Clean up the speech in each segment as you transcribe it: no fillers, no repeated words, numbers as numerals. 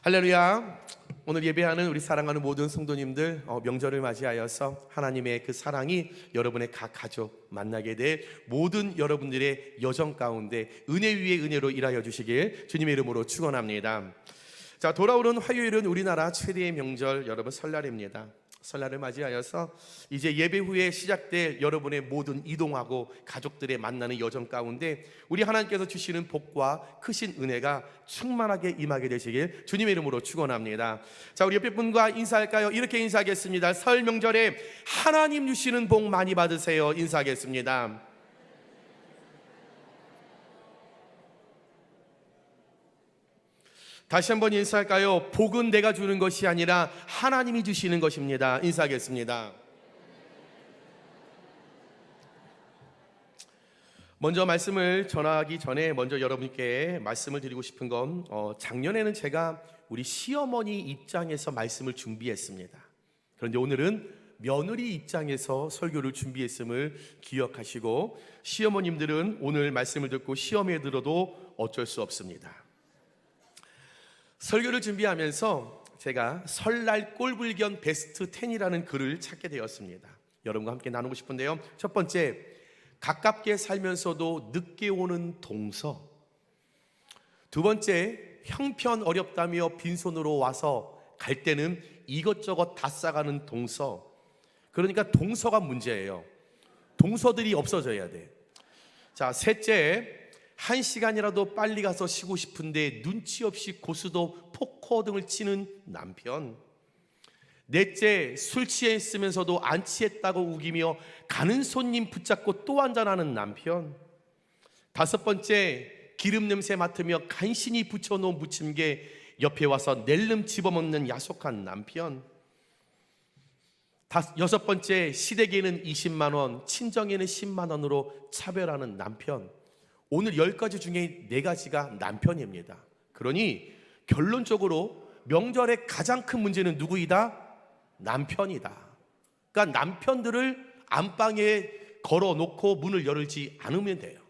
할렐루야. 오늘 예배하는 우리 사랑하는 모든 성도님들, 명절을 맞이하여서 하나님의 그 사랑이 여러분의 각 가족 만나게 될 모든 여러분들의 여정 가운데 은혜 위에 은혜로 일하여 주시길 주님의 이름으로 축원합니다. 자, 돌아오는 화요일은 우리나라 최대의 명절, 여러분 설날입니다. 설날을 맞이하여서 이제 예배 후에 시작될 여러분의 모든 이동하고 가족들의 만나는 여정 가운데 우리 하나님께서 주시는 복과 크신 은혜가 충만하게 임하게 되시길 주님의 이름으로 축원합니다. 자, 우리 옆에 분과 인사할까요? 이렇게 인사하겠습니다. 설 명절에 하나님 주시는 복 많이 받으세요. 인사하겠습니다. 다시 한번 인사할까요? 복은 내가 주는 것이 아니라 하나님이 주시는 것입니다. 인사하겠습니다. 먼저 말씀을 전하기 전에 먼저 여러분께 말씀을 드리고 싶은 건 작년에는 제가 우리 시어머니 입장에서 말씀을 준비했습니다. 그런데 오늘은 며느리 입장에서 설교를 준비했음을 기억하시고, 시어머님들은 오늘 말씀을 듣고 시험에 들어도 어쩔 수 없습니다. 설교를 준비하면서 제가 설날 꼴불견 베스트 10이라는 글을 찾게 되었습니다. 여러분과 함께 나누고 싶은데요. 첫 번째, 가깝게 살면서도 늦게 오는 동서. 두 번째, 형편 어렵다며 빈손으로 와서 갈 때는 이것저것 다 싸가는 동서. 그러니까 동서가 문제예요. 동서들이 없어져야 돼. 자, 셋째, 1시간이라도 빨리 가서 쉬고 싶은데 눈치 없이 고수도 포커 등을 치는 남편. 넷째, 술 취해 있으면서도 안 취했다고 우기며 가는 손님 붙잡고 또 한잔하는 남편. 다섯 번째, 기름 냄새 맡으며 간신히 붙여놓은 부침개 옆에 와서 낼름 집어먹는 야속한 남편. 여섯 번째, 시댁에는 20만 원, 친정에는 10만 원으로 차별하는 남편. 오늘 10가지 중에 4가지가 남편입니다. 그러니 결론적으로 명절의 가장 큰 문제는 누구이다? 남편이다. 그러니까 남편들을 안방에 걸어놓고 문을 열지 않으면 돼요.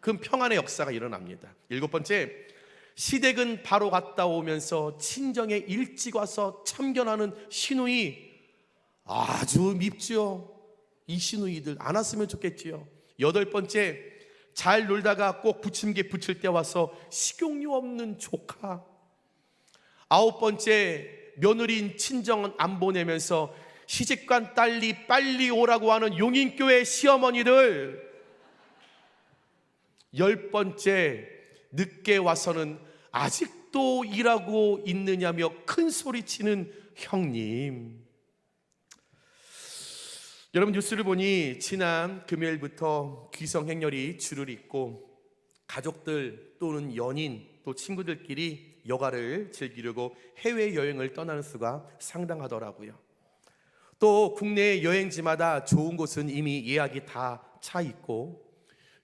그럼 평안의 역사가 일어납니다. 7번째, 시댁은 바로 갔다 오면서 친정에 일찍 와서 참견하는 시누이. 아주 밉지요. 이 시누이들 안 왔으면 좋겠지요. 8번째, 잘 놀다가 꼭 부침개 붙일 때 와서 식용유 없는 조카. 9번째, 며느리인 친정은 안 보내면서 시집간 딸이 빨리 오라고 하는 용인교회 시어머니들. 10번째, 늦게 와서는 아직도 일하고 있느냐며 큰 소리치는 형님. 여러분, 뉴스를 보니 지난 금요일부터 귀성행렬이 줄을 잇고 가족들 또는 연인 또 친구들끼리 여가를 즐기려고 해외여행을 떠나는 수가 상당하더라고요. 또 국내 여행지마다 좋은 곳은 이미 예약이 다 차 있고,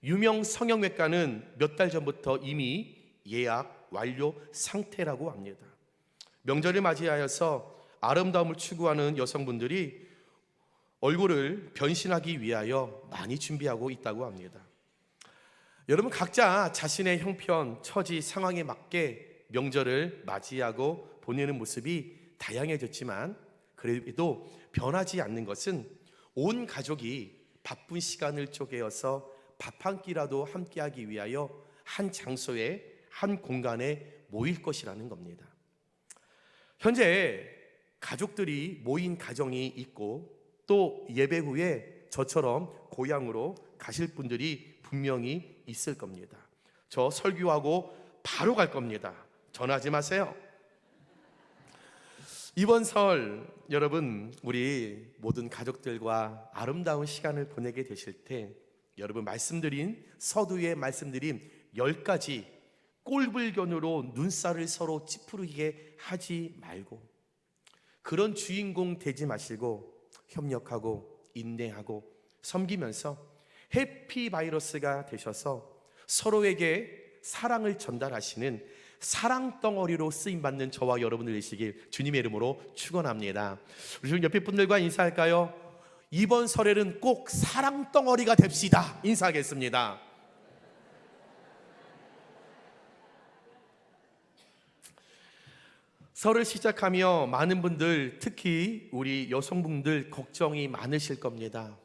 유명 성형외과는 몇 달 전부터 이미 예약 완료 상태라고 합니다. 명절을 맞이하여서 아름다움을 추구하는 여성분들이 얼굴을 변신하기 위하여 많이 준비하고 있다고 합니다. 여러분, 각자 자신의 형편, 처지, 상황에 맞게 명절을 맞이하고 보내는 모습이 다양해졌지만, 그래도 변하지 않는 것은 온 가족이 바쁜 시간을 쪼개어서 밥 한 끼라도 함께하기 위하여 한 장소에, 한 공간에 모일 것이라는 겁니다. 현재 가족들이 모인 가정이 있고, 또 예배 후에 저처럼 고향으로 가실 분들이 분명히 있을 겁니다. 저 설교하고 바로 갈 겁니다. 전화하지 마세요. 이번 설 여러분, 우리 모든 가족들과 아름다운 시간을 보내게 되실 때 여러분, 말씀드린 서두에 말씀드린 10가지 꼴불견으로 눈살을 서로 찌푸리게 하지 말고, 그런 주인공 되지 마시고 협력하고 인내하고 섬기면서 해피바이러스가 되셔서 서로에게 사랑을 전달하시는 사랑덩어리로 쓰임받는 저와 여러분들 되시길 주님의 이름으로 축원합니다. 우리 옆에 분들과 인사할까요? 이번 설에는 꼭 사랑덩어리가 됩시다. 인사하겠습니다. 설을 시작하며 많은 분들, 특히 우리 여성분들 걱정이 많으실 겁니다.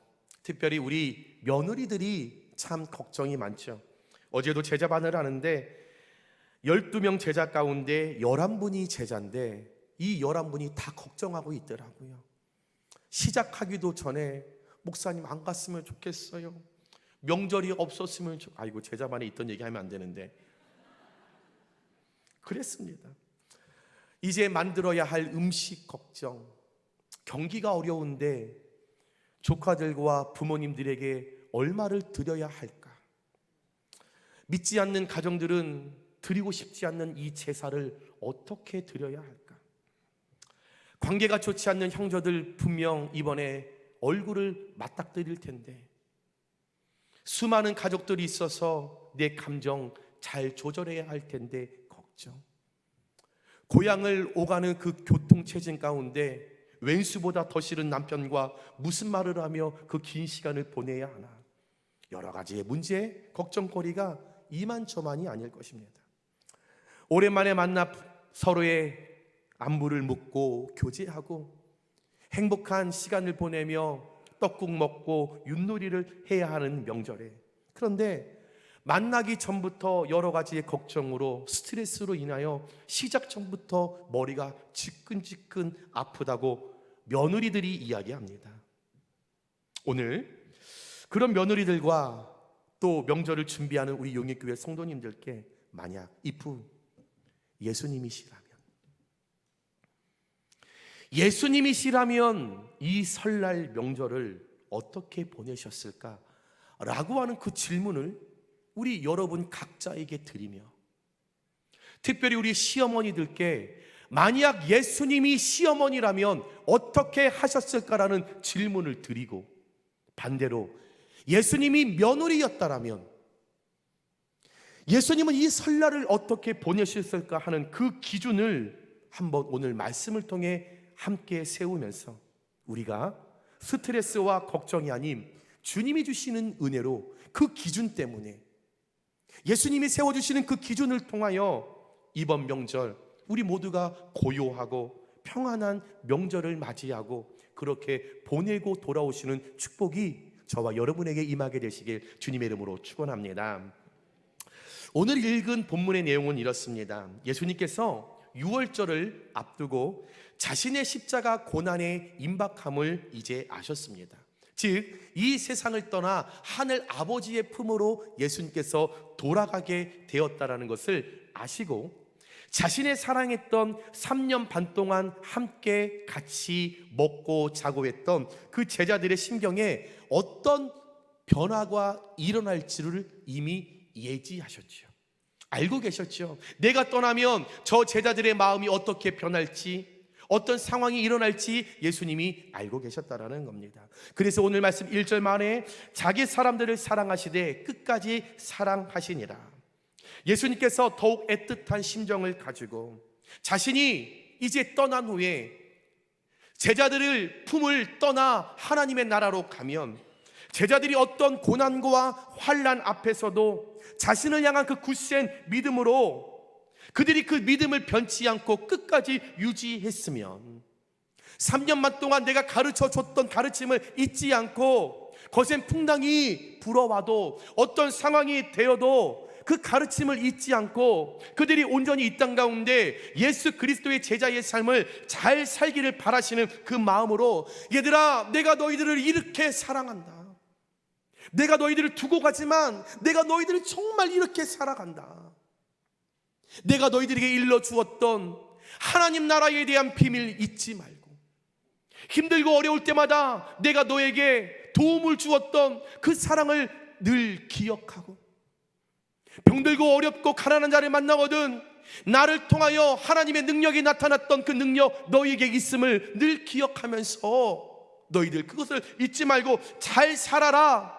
특별히 우리 며느리들이 참 걱정이 많죠. 어제도 제자반을 하는데 12명 제자 가운데 11분이 제자인데 이 11분이 다 걱정하고 있더라고요. 시작하기도 전에 목사님 안 갔으면 좋겠어요. 명절이 없었으면 아이고, 제자반에 있던 얘기하면 안 되는데 그랬습니다. 이제 만들어야 할 음식 걱정, 경기가 어려운데 조카들과 부모님들에게 얼마를 드려야 할까? 믿지 않는 가정들은 드리고 싶지 않는 이 제사를 어떻게 드려야 할까? 관계가 좋지 않는 형제들 분명 이번에 얼굴을 맞닥뜨릴 텐데 수많은 가족들이 있어서 내 감정 잘 조절해야 할 텐데 걱정. 고향을 오가는 그 교통체증 가운데 왼수보다 더 싫은 남편과 무슨 말을 하며 그 긴 시간을 보내야 하나. 여러 가지의 문제, 걱정거리가 이만저만이 아닐 것입니다. 오랜만에 만나 서로의 안부를 묻고 교제하고 행복한 시간을 보내며 떡국 먹고 윷놀이를 해야 하는 명절에, 그런데 만나기 전부터 여러 가지의 걱정으로 스트레스로 인하여 시작 전부터 머리가 지끈지끈 아프다고 며느리들이 이야기합니다. 오늘 그런 며느리들과 또 명절을 준비하는 우리 용익교회 성도님들께 만약 if 예수님이시라면 이 설날 명절을 어떻게 보내셨을까? 라고 하는 그 질문을 우리 여러분 각자에게 드리며, 특별히 우리 시어머니들께 만약 예수님이 시어머니라면 어떻게 하셨을까라는 질문을 드리고, 반대로 예수님이 며느리였다라면 예수님은 이 설날을 어떻게 보내셨을까 하는 그 기준을 한번 오늘 말씀을 통해 함께 세우면서 우리가 스트레스와 걱정이 아닌 주님이 주시는 은혜로 그 기준 때문에, 예수님이 세워주시는 그 기준을 통하여 이번 명절 우리 모두가 고요하고 평안한 명절을 맞이하고 그렇게 보내고 돌아오시는 축복이 저와 여러분에게 임하게 되시길 주님의 이름으로 축원합니다. 오늘 읽은 본문의 내용은 이렇습니다. 예수님께서 유월절을 앞두고 자신의 십자가 고난의 임박함을 이제 아셨습니다. 즉 이 세상을 떠나 하늘 아버지의 품으로 예수님께서 돌아가게 되었다라는 것을 아시고, 자신의 사랑했던 3년 반 동안 함께 같이 먹고 자고 했던 그 제자들의 심경에 어떤 변화가 일어날지를 이미 예지하셨죠. 알고 계셨죠. 내가 떠나면 저 제자들의 마음이 어떻게 변할지, 어떤 상황이 일어날지 예수님이 알고 계셨다라는 겁니다. 그래서 오늘 말씀 1절 말에 자기 사람들을 사랑하시되 끝까지 사랑하시니라. 예수님께서 더욱 애틋한 심정을 가지고 자신이 이제 떠난 후에 제자들을 품을 떠나 하나님의 나라로 가면 제자들이 어떤 고난과 환난 앞에서도 자신을 향한 그 굳센 믿음으로 그들이 그 믿음을 변치 않고 끝까지 유지했으면 3년만 동안 내가 가르쳐줬던 가르침을 잊지 않고 거센 풍랑이 불어와도 어떤 상황이 되어도 그 가르침을 잊지 않고 그들이 온전히 이 땅 가운데 예수 그리스도의 제자의 삶을 잘 살기를 바라시는 그 마음으로, 얘들아 내가 너희들을 이렇게 사랑한다, 내가 너희들을 두고 가지만 내가 너희들을 정말 이렇게 사랑한다, 내가 너희들에게 일러주었던 하나님 나라에 대한 비밀 잊지 말고, 힘들고 어려울 때마다 내가 너에게 도움을 주었던 그 사랑을 늘 기억하고, 병들고 어렵고 가난한 자를 만나거든 나를 통하여 하나님의 능력이 나타났던 그 능력 너희에게 있음을 늘 기억하면서 너희들 그것을 잊지 말고 잘 살아라,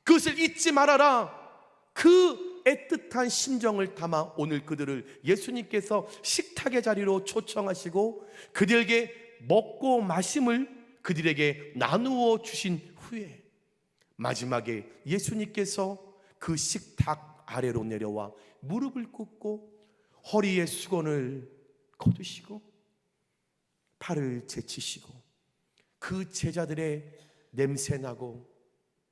그것을 잊지 말아라. 그 애틋한 심정을 담아 오늘 그들을 예수님께서 식탁의 자리로 초청하시고 그들에게 먹고 마심을 그들에게 나누어 주신 후에 마지막에 예수님께서 그 식탁 아래로 내려와 무릎을 꿇고 허리에 수건을 거두시고 발을 제치시고 그 제자들의 냄새나고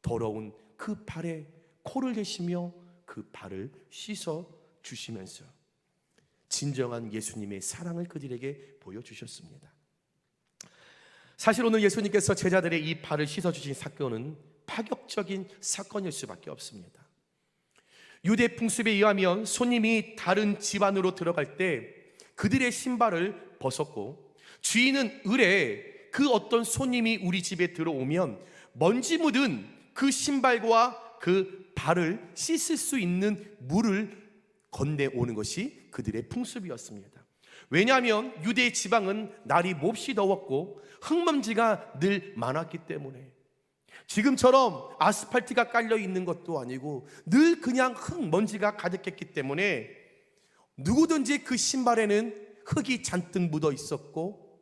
더러운 그 발에 코를 대시며 그 발을 씻어 주시면서 진정한 예수님의 사랑을 그들에게 보여주셨습니다. 사실 오늘 예수님께서 제자들의 이 발을 씻어주신 사건은 파격적인 사건일 수밖에 없습니다. 유대 풍습에 의하면 손님이 다른 집안으로 들어갈 때 그들의 신발을 벗었고, 주인은 을에 그 어떤 손님이 우리 집에 들어오면 먼지 묻은 그 신발과 그 발을 씻을 수 있는 물을 건네오는 것이 그들의 풍습이었습니다. 왜냐하면 유대 지방은 날이 몹시 더웠고 흙먼지가 늘 많았기 때문에, 지금처럼 아스팔트가 깔려 있는 것도 아니고 늘 그냥 흙먼지가 가득했기 때문에 누구든지 그 신발에는 흙이 잔뜩 묻어 있었고,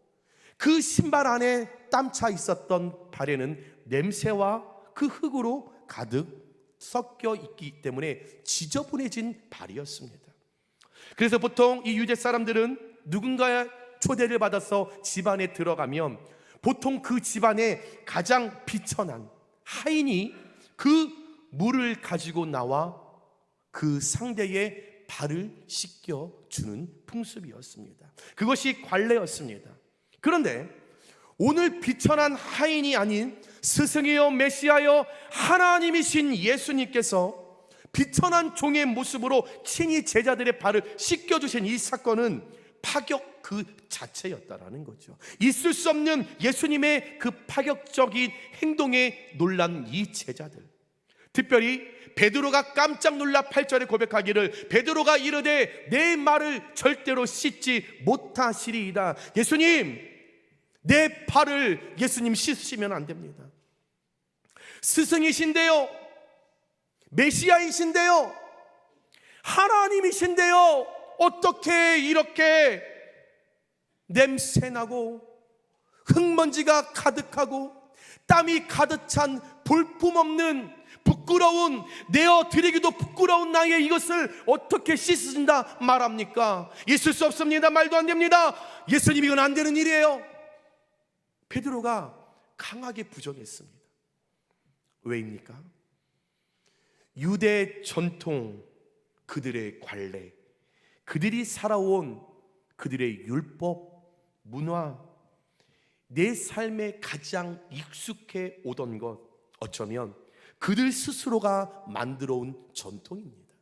그 신발 안에 땀 차 있었던 발에는 냄새와 그 흙으로 가득 섞여 있기 때문에 지저분해진 발이었습니다. 그래서 보통 이 유대 사람들은 누군가의 초대를 받아서 집안에 들어가면 보통 그 집안에 가장 비천한 하인이 그 물을 가지고 나와 그 상대의 발을 씻겨주는 풍습이었습니다. 그것이 관례였습니다. 그런데 오늘 비천한 하인이 아닌 스승이요 메시아요 하나님이신 예수님께서 비천한 종의 모습으로 친히 제자들의 발을 씻겨주신 이 사건은 파격 그 자체였다라는 거죠. 있을 수 없는 예수님의 그 파격적인 행동에 놀란 이 제자들, 특별히 베드로가 깜짝 놀라 8절에 고백하기를, 베드로가 이르되 내 말을 절대로 씻지 못하시리이다. 예수님, 내 발을 예수님 씻으시면 안 됩니다. 스승이신데요, 메시아이신데요, 하나님이신데요, 어떻게 이렇게 냄새나고 흙먼지가 가득하고 땀이 가득 찬 볼품없는 부끄러운, 내어드리기도 부끄러운 나의 이것을 어떻게 씻으신다 말합니까? 있을 수 없습니다. 말도 안 됩니다. 예수님, 이건 안 되는 일이에요. 베드로가 강하게 부정했습니다. 왜입니까? 유대 전통, 그들의 관례, 그들이 살아온 그들의 율법, 문화, 내 삶에 가장 익숙해 오던 것, 어쩌면 그들 스스로가 만들어 온 전통입니다.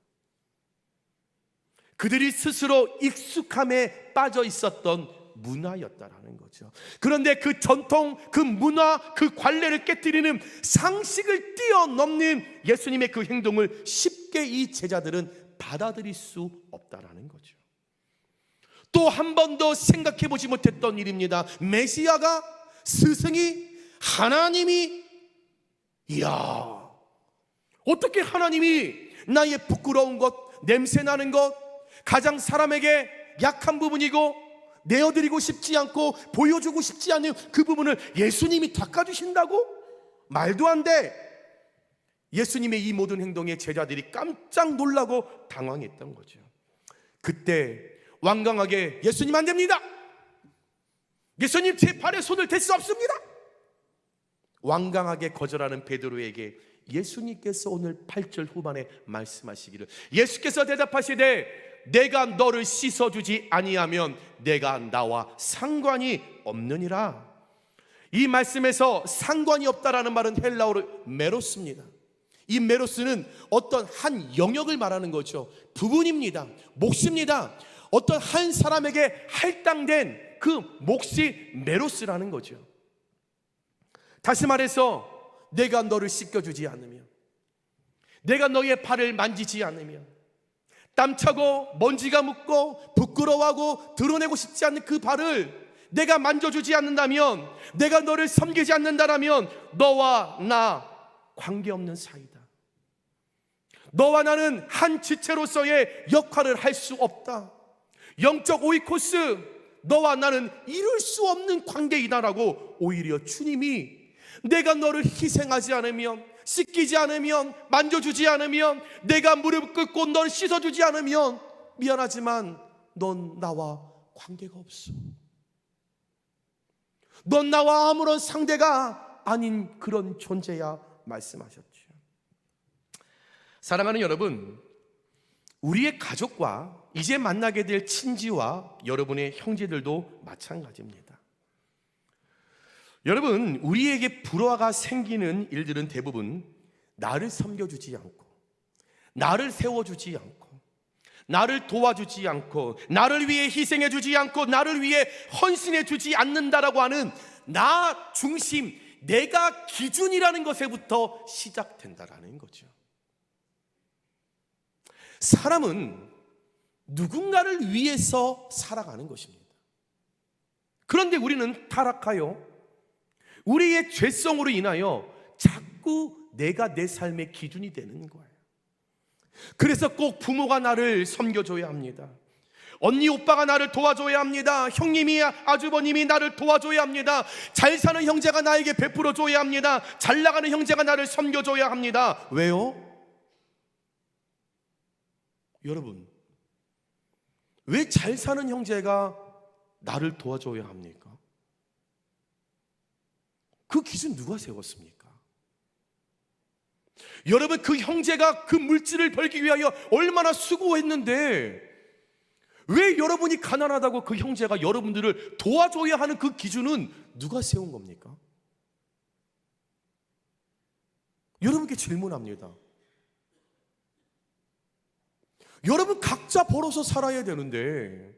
그들이 스스로 익숙함에 빠져 있었던 문화였다라는 거죠. 그런데 그 전통, 그 문화, 그 관례를 깨뜨리는 상식을 뛰어넘는 예수님의 그 행동을 쉽게 이 제자들은 받아들일 수 없다라는 거죠. 또 한 번도 생각해 보지 못했던 일입니다. 메시아가, 스승이, 하나님이, 이야, 어떻게 하나님이 나의 부끄러운 것, 냄새나는 것, 가장 사람에게 약한 부분이고 내어드리고 싶지 않고 보여주고 싶지 않은 그 부분을 예수님이 닦아주신다고? 말도 안 돼. 예수님의 이 모든 행동에 제자들이 깜짝 놀라고 당황했던 거죠. 그때 완강하게, 예수님 안 됩니다, 예수님 제 발에 손을 댈 수 없습니다, 완강하게 거절하는 베드로에게 예수님께서 오늘 8절 후반에 말씀하시기를, 예수께서 대답하시되 내가 너를 씻어주지 아니하면 내가 나와 상관이 없느니라. 이 말씀에서 상관이 없다라는 말은 헬라어로 메로스입니다. 이 메로스는 어떤 한 영역을 말하는 거죠. 부분입니다. 몫입니다. 어떤 한 사람에게 할당된 그 몫이 메로스라는 거죠. 다시 말해서 내가 너를 씻겨주지 않으면, 내가 너의 발을 만지지 않으면, 땀차고 먼지가 묻고 부끄러워하고 드러내고 싶지 않는 그 발을 내가 만져주지 않는다면, 내가 너를 섬기지 않는다면 너와 나 관계없는 사이다. 너와 나는 한 지체로서의 역할을 할 수 없다. 영적 오이코스, 너와 나는 이룰 수 없는 관계이다라고 오히려 주님이 내가 너를 희생하지 않으면, 씻기지 않으면, 만져주지 않으면, 내가 무릎 꿇고 너를 씻어주지 않으면 미안하지만 넌 나와 관계가 없어. 넌 나와 아무런 상대가 아닌 그런 존재야 말씀하셨죠. 사랑하는 여러분, 우리의 가족과 이제 만나게 될 친지와 여러분의 형제들도 마찬가지입니다. 여러분, 우리에게 불화가 생기는 일들은 대부분 나를 섬겨주지 않고, 나를 세워주지 않고, 나를 도와주지 않고, 나를 위해 희생해주지 않고, 나를 위해 헌신해주지 않는다라고 하는 나 중심, 내가 기준이라는 것에부터 시작된다라는 거죠. 사람은 누군가를 위해서 살아가는 것입니다. 그런데 우리는 타락하여 우리의 죄성으로 인하여 자꾸 내가 내 삶의 기준이 되는 거예요. 그래서 꼭 부모가 나를 섬겨줘야 합니다. 언니 오빠가 나를 도와줘야 합니다. 형님이 아주버님이 나를 도와줘야 합니다. 잘 사는 형제가 나에게 베풀어줘야 합니다. 잘 나가는 형제가 나를 섬겨줘야 합니다. 왜요? 여러분, 왜 잘 사는 형제가 나를 도와줘야 합니까? 그 기준 누가 세웠습니까? 여러분, 그 형제가 그 물질을 벌기 위하여 얼마나 수고했는데 왜 여러분이 가난하다고 그 형제가 여러분들을 도와줘야 하는 그 기준은 누가 세운 겁니까? 여러분께 질문합니다. 여러분 각자 벌어서 살아야 되는데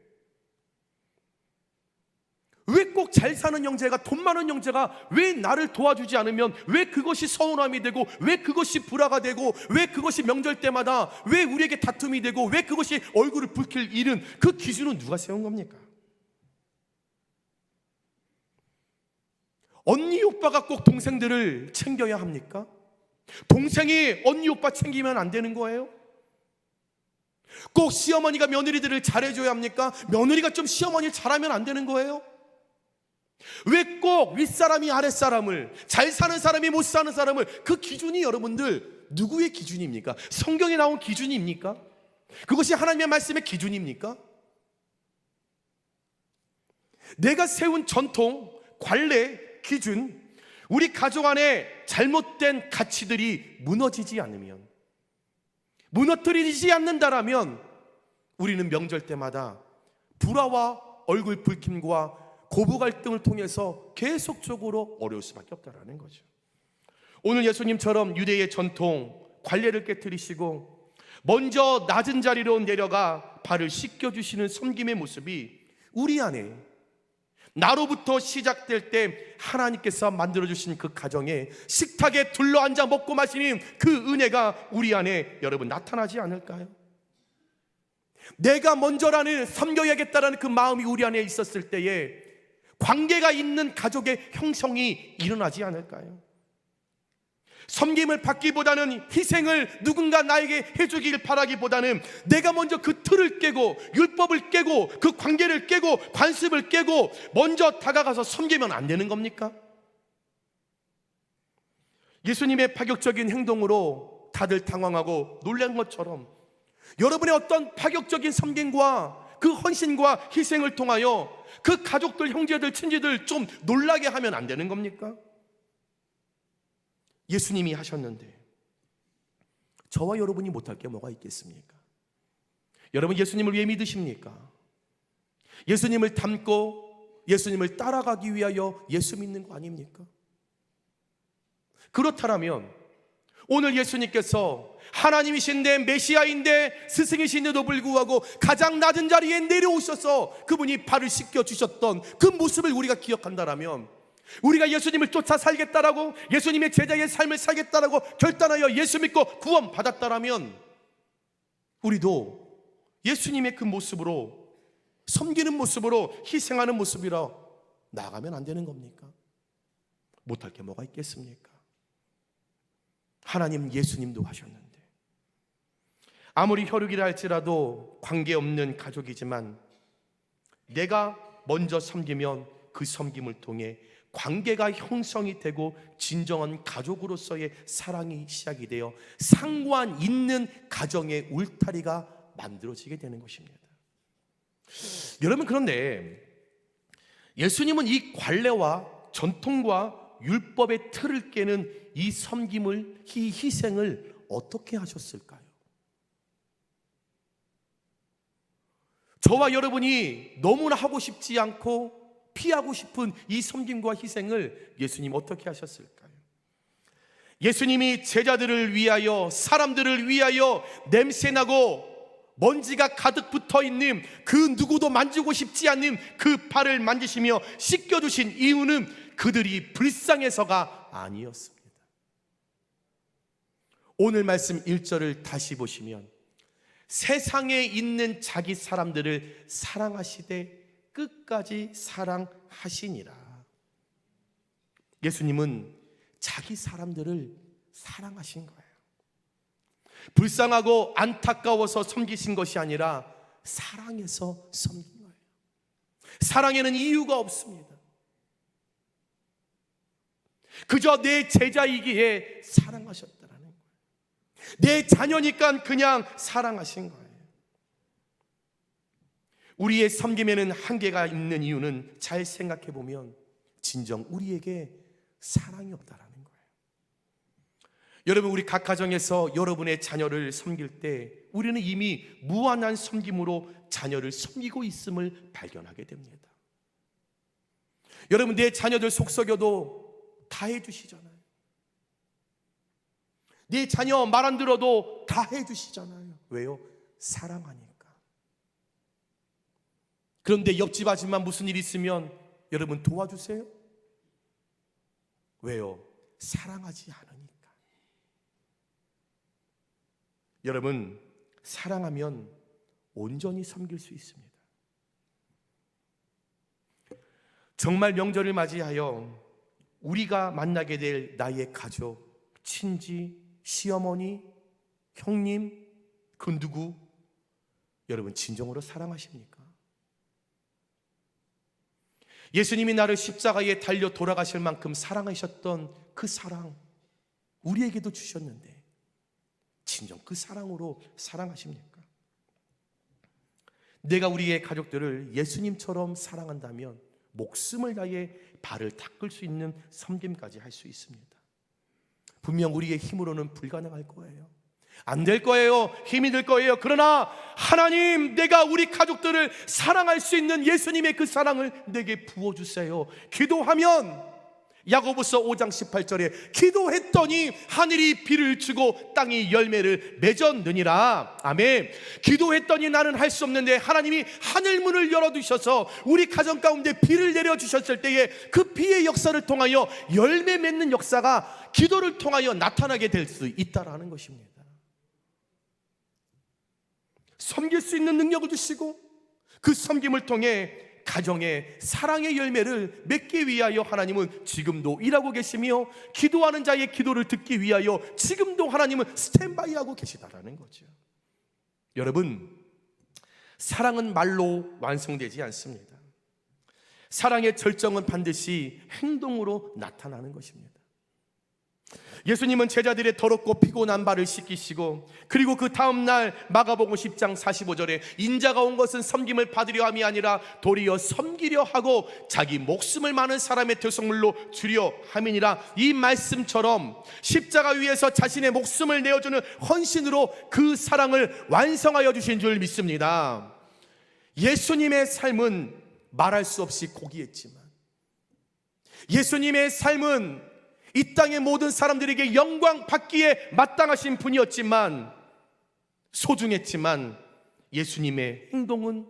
왜 꼭 잘 사는 형제가, 돈 많은 형제가 왜 나를 도와주지 않으면 왜 그것이 서운함이 되고, 왜 그것이 불화가 되고, 왜 그것이 명절 때마다 왜 우리에게 다툼이 되고, 왜 그것이 얼굴을 붉힐 일은, 그 기준은 누가 세운 겁니까? 언니 오빠가 꼭 동생들을 챙겨야 합니까? 동생이 언니 오빠 챙기면 안 되는 거예요? 꼭 시어머니가 며느리들을 잘해줘야 합니까? 며느리가 좀 시어머니를 잘하면 안 되는 거예요? 왜 꼭 윗사람이 아랫사람을, 잘 사는 사람이 못 사는 사람을, 그 기준이 여러분들 누구의 기준입니까? 성경에 나온 기준입니까? 그것이 하나님의 말씀의 기준입니까? 내가 세운 전통, 관례, 기준, 우리 가족 안에 잘못된 가치들이 무너지지 않으면, 무너뜨리지 않는다라면 우리는 명절 때마다 불화와 얼굴 붉힘과 고부 갈등을 통해서 계속적으로 어려울 수밖에 없다라는 거죠. 오늘 예수님처럼 유대의 전통 관례를 깨뜨리시고 먼저 낮은 자리로 내려가 발을 씻겨주시는 섬김의 모습이 우리 안에, 나로부터 시작될 때 하나님께서 만들어주신 그 가정에 식탁에 둘러앉아 먹고 마시는 그 은혜가 우리 안에 여러분 나타나지 않을까요? 내가 먼저라는, 섬겨야겠다라는 그 마음이 우리 안에 있었을 때에 관계가 있는 가족의 형성이 일어나지 않을까요? 섬김을 받기보다는, 희생을 누군가 나에게 해주길 바라기보다는 내가 먼저 그 틀을 깨고, 율법을 깨고, 그 관계를 깨고, 관습을 깨고 먼저 다가가서 섬기면 안 되는 겁니까? 예수님의 파격적인 행동으로 다들 당황하고 놀란 것처럼 여러분의 어떤 파격적인 섬김과 그 헌신과 희생을 통하여 그 가족들, 형제들, 친지들 좀 놀라게 하면 안 되는 겁니까? 예수님이 하셨는데 저와 여러분이 못할 게 뭐가 있겠습니까? 여러분 예수님을 왜 믿으십니까? 예수님을 닮고 예수님을 따라가기 위하여 예수 믿는 거 아닙니까? 그렇다면 오늘 예수님께서 하나님이신데, 메시아인데, 스승이신데도 불구하고 가장 낮은 자리에 내려오셔서 그분이 발을 씻겨주셨던 그 모습을 우리가 기억한다면, 우리가 예수님을 쫓아 살겠다라고, 예수님의 제자의 삶을 살겠다라고 결단하여 예수 믿고 구원 받았다라면 우리도 예수님의 그 모습으로, 섬기는 모습으로, 희생하는 모습이라 나가면 안 되는 겁니까? 못할 게 뭐가 있겠습니까? 하나님, 예수님도 하셨는데 아무리 혈육이라 할지라도 관계없는 가족이지만 내가 먼저 섬기면 그 섬김을 통해 관계가 형성이 되고 진정한 가족으로서의 사랑이 시작이 되어 상관 있는 가정의 울타리가 만들어지게 되는 것입니다. 여러분, 그런데 예수님은 이 관례와 전통과 율법의 틀을 깨는 이 섬김을, 이 희생을 어떻게 하셨을까요? 저와 여러분이 너무나 하고 싶지 않고 피하고 싶은 이 섬김과 희생을 예수님 어떻게 하셨을까요? 예수님이 제자들을 위하여, 사람들을 위하여 냄새나고 먼지가 가득 붙어있는, 그 누구도 만지고 싶지 않는 그 발을 만지시며 씻겨주신 이유는 그들이 불쌍해서가 아니었습니다. 오늘 말씀 1절을 다시 보시면, 세상에 있는 자기 사람들을 사랑하시되 끝까지 사랑하시니라. 예수님은 자기 사람들을 사랑하신 거예요. 불쌍하고 안타까워서 섬기신 것이 아니라 사랑해서 섬긴 거예요. 사랑에는 이유가 없습니다. 그저 내 제자이기에 사랑하셨다라는 거예요. 내 자녀니까 그냥 사랑하신 거예요. 우리의 섬김에는 한계가 있는 이유는 잘 생각해 보면 진정 우리에게 사랑이 없다라는 거예요. 여러분, 우리 각 가정에서 여러분의 자녀를 섬길 때 우리는 이미 무한한 섬김으로 자녀를 섬기고 있음을 발견하게 됩니다. 여러분, 내 자녀들 속썩여도 다 해주시잖아요. 내 자녀 말 안 들어도 다 해주시잖아요. 왜요? 사랑하니까. 그런데 옆집 아줌마 무슨 일 있으면 여러분 도와주세요? 왜요? 사랑하지 않으니까. 여러분, 사랑하면 온전히 섬길 수 있습니다. 정말 명절을 맞이하여 우리가 만나게 될 나의 가족, 친지, 시어머니, 형님, 그 누구, 여러분 진정으로 사랑하십니까? 예수님이 나를 십자가에 달려 돌아가실 만큼 사랑하셨던 그 사랑 우리에게도 주셨는데 진정 그 사랑으로 사랑하십니까? 내가 우리의 가족들을 예수님처럼 사랑한다면 목숨을 다해 발을 닦을 수 있는 섬김까지 할 수 있습니다. 분명 우리의 힘으로는 불가능할 거예요. 안 될 거예요. 힘이 들 거예요. 그러나 하나님, 내가 우리 가족들을 사랑할 수 있는 예수님의 그 사랑을 내게 부어주세요. 기도하면 야고보서 5장 18절에 기도했더니 하늘이 비를 주고 땅이 열매를 맺었느니라. 아멘. 기도했더니 나는 할 수 없는데 하나님이 하늘문을 열어두셔서 우리 가정 가운데 비를 내려주셨을 때에 그 비의 역사를 통하여 열매 맺는 역사가 기도를 통하여 나타나게 될 수 있다라는 것입니다. 섬길 수 있는 능력을 주시고 그 섬김을 통해 가정의 사랑의 열매를 맺기 위하여 하나님은 지금도 일하고 계시며 기도하는 자의 기도를 듣기 위하여 지금도 하나님은 스탠바이하고 계시다라는 거죠. 여러분, 사랑은 말로 완성되지 않습니다. 사랑의 절정은 반드시 행동으로 나타나는 것입니다. 예수님은 제자들의 더럽고 피곤한 발을 씻기시고 그리고 그 다음날 마가복음 10장 45절에 인자가 온 것은 섬김을 받으려 함이 아니라 도리어 섬기려 하고 자기 목숨을 많은 사람의 대속물로 주려 함이니라. 이 말씀처럼 십자가 위에서 자신의 목숨을 내어주는 헌신으로 그 사랑을 완성하여 주신 줄 믿습니다. 예수님의 삶은 말할 수 없이 고귀했지만 예수님의 삶은 이 땅의 모든 사람들에게 영광 받기에 마땅하신 분이었지만 소중했지만 예수님의 행동은,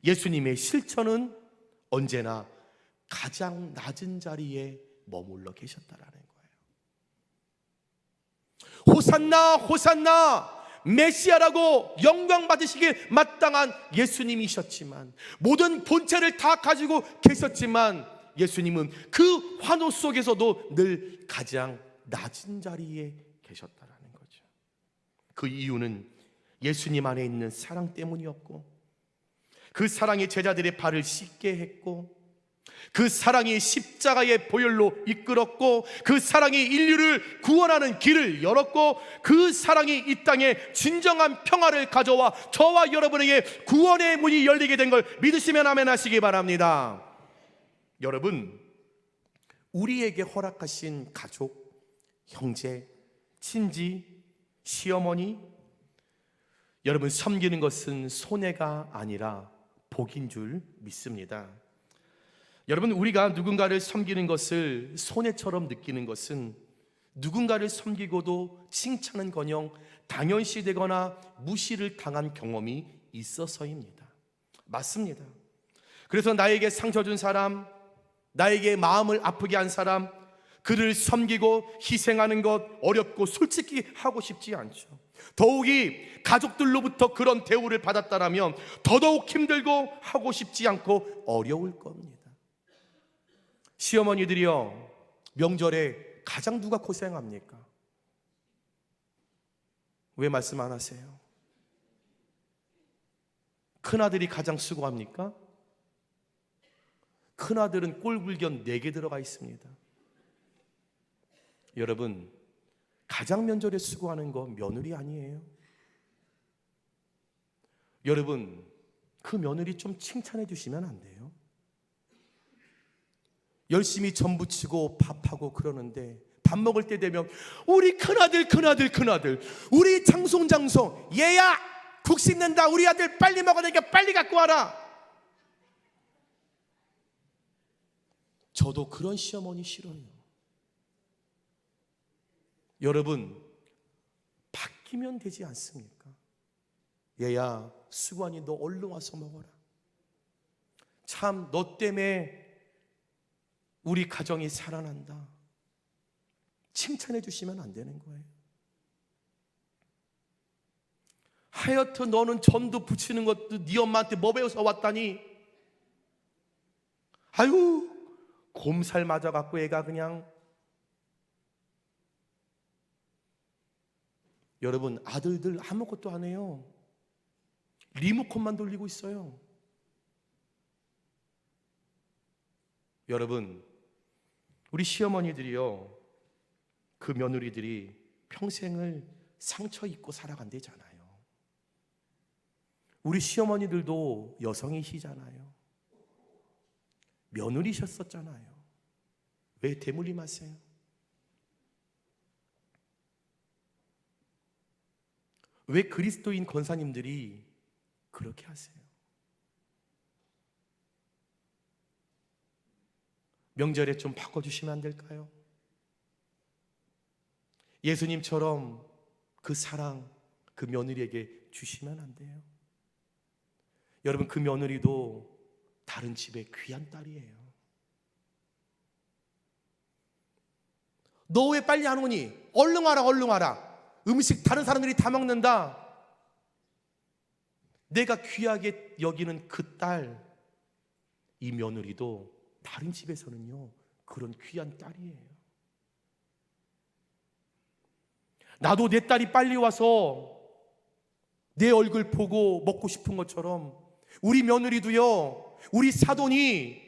예수님의 실천은 언제나 가장 낮은 자리에 머물러 계셨다라는 거예요. 호산나 호산나 메시아라고 영광 받으시길 마땅한 예수님이셨지만 모든 본체를 다 가지고 계셨지만 예수님은 그 환호 속에서도 늘 가장 낮은 자리에 계셨다라는 거죠. 그 이유는 예수님 안에 있는 사랑 때문이었고 그 사랑이 제자들의 발을 씻게 했고 그 사랑이 십자가의 보혈로 이끌었고, 그 사랑이 인류를 구원하는 길을 열었고, 그 사랑이 이 땅에 진정한 평화를 가져와 저와 여러분에게 구원의 문이 열리게 된 걸 믿으시면 아멘 하시기 바랍니다. 여러분, 우리에게 허락하신 가족, 형제, 친지, 시어머니, 여러분, 섬기는 것은 손해가 아니라 복인 줄 믿습니다. 여러분, 우리가 누군가를 섬기는 것을 손해처럼 느끼는 것은 누군가를 섬기고도 칭찬은커녕 당연시되거나 무시를 당한 경험이 있어서입니다. 맞습니다. 그래서 나에게 상처 준 사람, 나에게 마음을 아프게 한 사람, 그를 섬기고 희생하는 것 어렵고 솔직히 하고 싶지 않죠. 더욱이 가족들로부터 그런 대우를 받았다라면 더더욱 힘들고 하고 싶지 않고 어려울 겁니다. 시어머니들이요, 명절에 가장 누가 고생합니까? 왜 말씀 안 하세요? 큰아들이 가장 수고합니까? 큰아들은 꼴불견 4개 들어가 있습니다. 여러분, 가장 명절에 수고하는 거 며느리 아니에요? 여러분, 그 며느리 좀 칭찬해 주시면 안 돼요? 열심히 전부치고 밥하고 그러는데 밥 먹을 때 되면 우리 큰아들, 우리 장송 얘야 국 씹는다, 우리 아들 빨리 먹어야 되니까 빨리 갖고 와라. 저도 그런 시어머니 싫어요. 여러분, 바뀌면 되지 않습니까? 얘야 수고하니 너 얼른 와서 먹어라. 참 너 때문에 우리 가정이 살아난다. 칭찬해 주시면 안 되는 거예요. 하여튼 너는 전도 부치는 것도 네 엄마한테 뭐 배워서 왔다니. 아유, 곰살 맞아갖고 애가 그냥. 여러분, 아들들 아무것도 안 해요. 리모컨만 돌리고 있어요. 여러분, 우리 시어머니들이요, 그 며느리들이 평생을 상처 입고 살아간대잖아요. 우리 시어머니들도 여성이시잖아요. 며느리셨었잖아요. 왜 대물림하세요? 왜 그리스도인 권사님들이 그렇게 하세요? 명절에 좀 바꿔주시면 안 될까요? 예수님처럼 그 사랑, 그 며느리에게 주시면 안 돼요? 여러분, 그 며느리도 다른 집의 귀한 딸이에요. 너 왜 빨리 안 오니? 얼른 와라, 얼른 와라. 음식 다른 사람들이 다 먹는다. 내가 귀하게 여기는 그 딸, 이 며느리도 다른 집에서는요 그런 귀한 딸이에요. 나도 내 딸이 빨리 와서 내 얼굴 보고 먹고 싶은 것처럼 우리 며느리도요, 우리 사돈이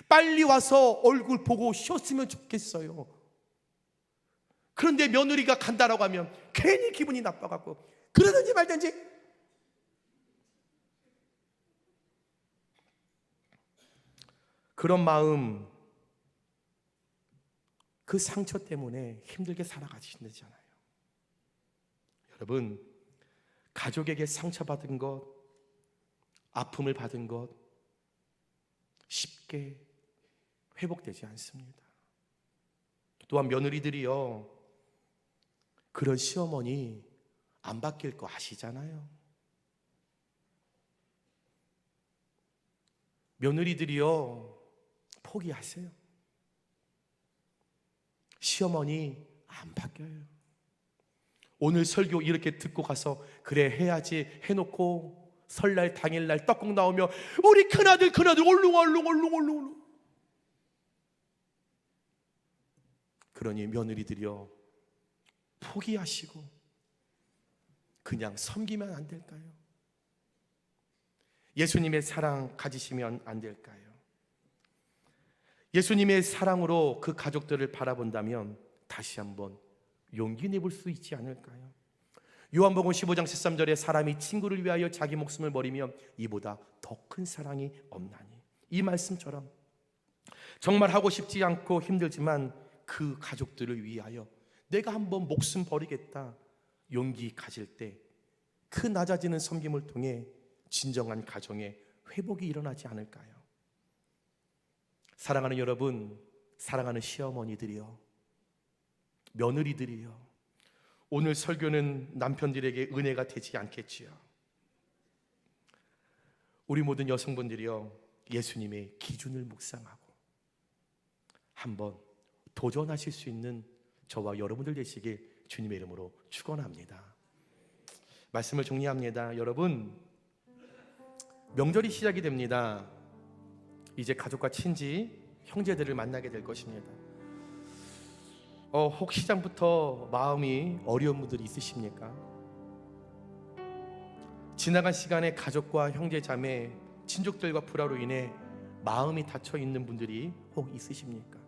빨리 와서 얼굴 보고 쉬었으면 좋겠어요. 그런데 며느리가 간다라고 하면 괜히 기분이 나빠갖고 그러든지 말든지. 그런 마음, 그 상처 때문에 힘들게 살아가시잖아요. 여러분, 가족에게 상처받은 것, 아픔을 받은 것 쉽게 회복되지 않습니다. 또한 며느리들이요, 그런 시어머니 안 바뀔 거 아시잖아요. 며느리들이요, 포기하세요. 시어머니 안 바뀌어요. 오늘 설교 이렇게 듣고 가서 그래 해야지 해놓고 설날 당일날 떡국 나오며 우리 큰아들 얼른. 그러니 며느리들이요, 포기하시고 그냥 섬기면 안 될까요? 예수님의 사랑 가지시면 안 될까요? 예수님의 사랑으로 그 가족들을 바라본다면 다시 한번 용기 내볼 수 있지 않을까요? 요한복음 15장 13절에 사람이 친구를 위하여 자기 목숨을 버리면 이보다 더 큰 사랑이 없나니, 이 말씀처럼 정말 하고 싶지 않고 힘들지만 그 가족들을 위하여 내가 한번 목숨 버리겠다 용기 가질 때 그 낮아지는 섬김을 통해 진정한 가정의 회복이 일어나지 않을까요? 사랑하는 여러분, 사랑하는 시어머니들이요, 며느리들이요, 오늘 설교는 남편들에게 은혜가 되지 않겠지요. 우리 모든 여성분들이요, 예수님의 기준을 묵상하고 한번 도전하실 수 있는 저와 여러분들 되시길 주님의 이름으로 축원합니다. 말씀을 정리합니다. 여러분, 명절이 시작이 됩니다. 이제 가족과 친지, 형제들을 만나게 될 것입니다. 혹 시장부터 마음이 어려운 분들이 있으십니까? 지나간 시간에 가족과 형제 자매, 친족들과 불화로 인해 마음이 닫혀 있는 분들이 혹 있으십니까?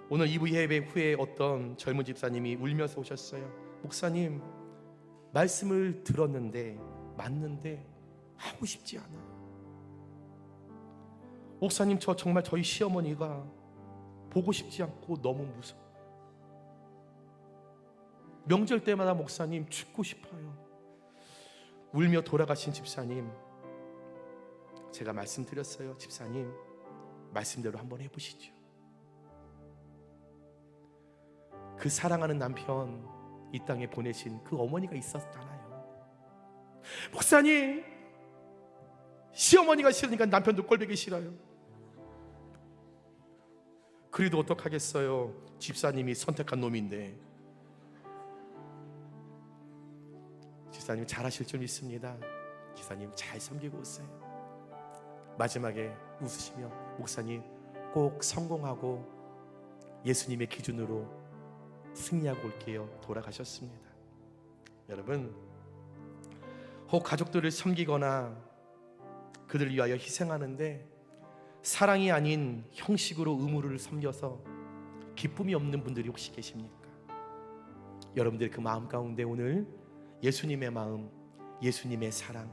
오늘 2부 예배 후에 어떤 젊은 집사님이 울면서 오셨어요. 목사님, 말씀을 들었는데 맞는데 하고 싶지 않아요. 목사님, 저 정말 저희 시어머니가 보고 싶지 않고 너무 무서워. 명절 때마다 목사님 죽고 싶어요. 울며 돌아가신 집사님, 제가 말씀드렸어요. 집사님, 말씀대로 한번 해보시죠. 그 사랑하는 남편 이 땅에 보내신 그 어머니가 있었잖아요. 목사님, 시어머니가 싫으니까 남편도 꼴보기 싫어요. 그래도 어떡하겠어요? 집사님이 선택한 놈인데. 집사님 잘하실 줄 믿습니다. 집사님 잘 섬기고 오세요. 마지막에 웃으시며 목사님 꼭 성공하고 예수님의 기준으로 승리하고 올게요. 돌아가셨습니다. 여러분, 혹 가족들을 섬기거나 그들을 위하여 희생하는데 사랑이 아닌 형식으로 의무를 섬겨서 기쁨이 없는 분들이 혹시 계십니까? 여러분들 그 마음 가운데 오늘 예수님의 마음, 예수님의 사랑,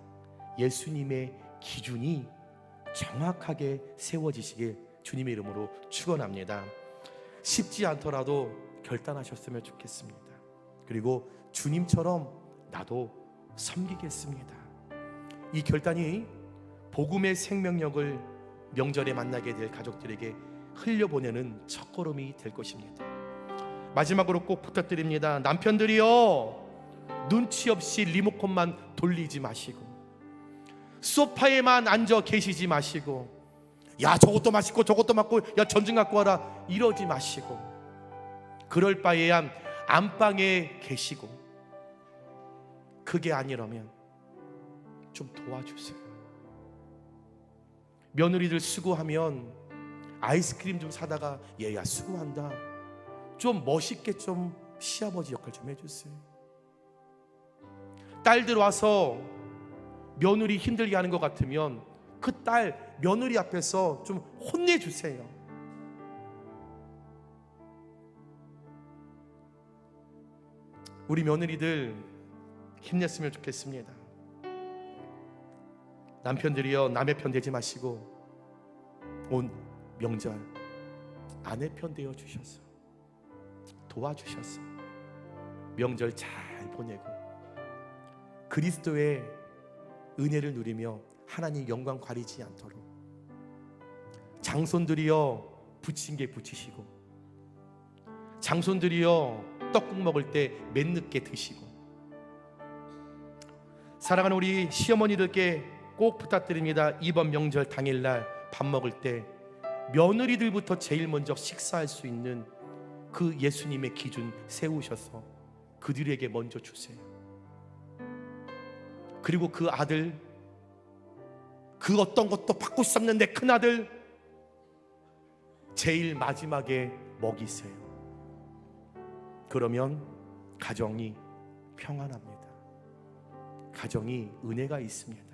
예수님의 기준이 정확하게 세워지시길 주님의 이름으로 축원합니다. 쉽지 않더라도 결단하셨으면 좋겠습니다. 그리고 주님처럼 나도 섬기겠습니다. 이 결단이 복음의 생명력을 명절에 만나게 될 가족들에게 흘려보내는 첫걸음이 될 것입니다. 마지막으로 꼭 부탁드립니다. 남편들이요, 눈치 없이 리모컨만 돌리지 마시고 소파에만 앉아 계시지 마시고 야 저것도 맛있고 저것도 맛고 야 전등 갖고 와라 이러지 마시고 그럴 바에야 안방에 계시고 그게 아니라면 좀 도와주세요. 며느리들 수고하면 아이스크림 좀 사다가 얘야 수고한다 좀 멋있게 좀 시아버지 역할 좀 해주세요. 딸들 와서 며느리 힘들게 하는 것 같으면 그 딸 며느리 앞에서 좀 혼내주세요. 우리 며느리들 힘냈으면 좋겠습니다. 남편들이요, 남의 편 되지 마시고 온 명절 아내 편 되어 주셔서 도와주셔서 명절 잘 보내고 그리스도의 은혜를 누리며 하나님 영광 가리지 않도록 장손들이여 부침개 부치시고 장손들이여 떡국 먹을 때 맨늦게 드시고 사랑하는 우리 시어머니들께 꼭 부탁드립니다. 이번 명절 당일날 밥 먹을 때 며느리들부터 제일 먼저 식사할 수 있는 그 예수님의 기준 세우셔서 그들에게 먼저 주세요. 그리고 그 아들 그 어떤 것도 받고 싶었는데 큰 아들 제일 마지막에 먹이세요. 그러면 가정이 평안합니다. 가정이 은혜가 있습니다.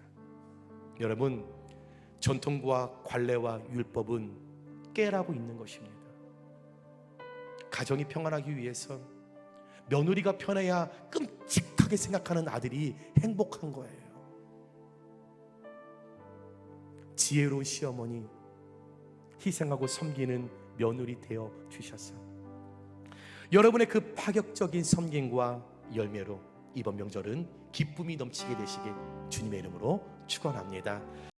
여러분, 전통과 관례와 율법은 깨라고 있는 것입니다. 가정이 평안하기 위해서 며느리가 편해야 끔찍하게 생각하는 아들이 행복한 거예요. 지혜로운 시어머니, 희생하고 섬기는 며느리 되어 주셔서 여러분의 그 파격적인 섬김과 열매로 이번 명절은 기쁨이 넘치게 되시길 주님의 이름으로 축원합니다.